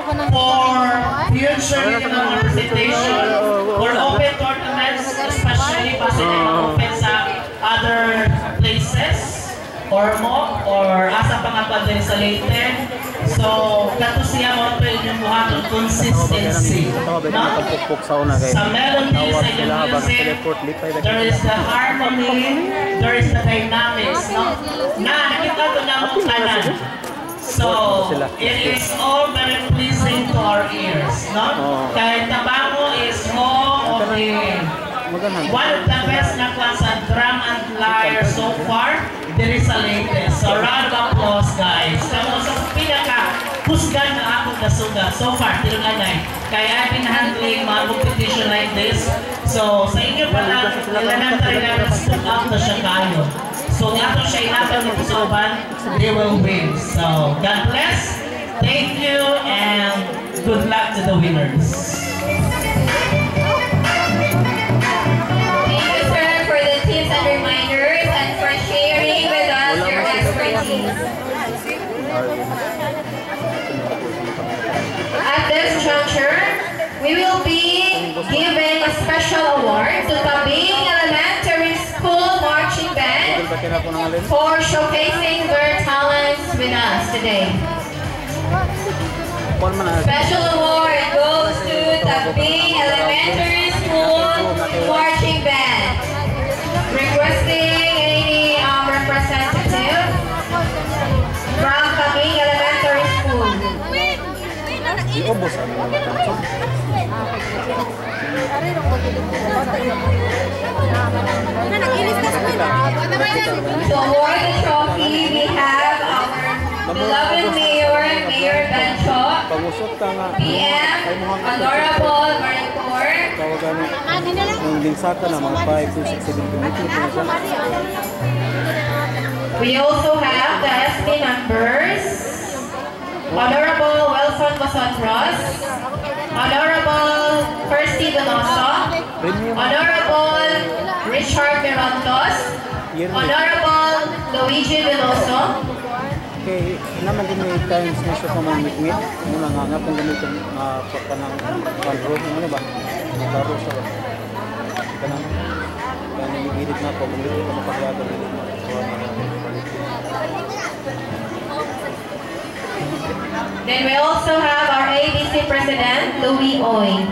for future representation or open tournaments, especially kasi open sa other places or mo or asa pa nga pa din sa Leyte. So, kato siya mo ito yung buhatong consistency. No? Sa melody, sa yung music, there is the harmony, there is the dynamics. No? Nakita ito na mong kanan. So, it is all very pleasing to our ears. No? Kahit tabango is home of the one of the best na klasa drum and lyre so far, there is a latest. So, round of applause, guys. Kamu sa pinaka-pusgan na akong nasugat so far, tilunganay. Kaya I've been handling mga competition like this. So, sa inyo pa lang, elementary level, stood out na siya kayo. So, ato siya inatang ni Pusoban, they will win. So, God bless, thank you, and good luck to the winners. Thank you, sir, for the tips and reminders and for sharing with us your expertise. At this juncture, we will be giving a special award to Tabing Elementary School Marching Band for showcasing their talents with us today. Special award goes to Tabing Elementary School Marching Band. Requesting any representative from Tabing Elementary School. To award the trophy, we have our beloved Mayor, Mayor Bencho, PM, Honorable Maricor. We also have the SB members, Honorable Wilson Basotros, Honorable Percy Donoso, Honorable Richard Mirontos, Honorable Luigi Veloso. Okay, naman din may times na siya pa mamit-mit. Muna nga kung ganito pa ng control, ano ba? Laro siya ba? Ganang nangigilit na po, kung dito ka mapaglado rin. Then we also have our ABC President, Louis Oy.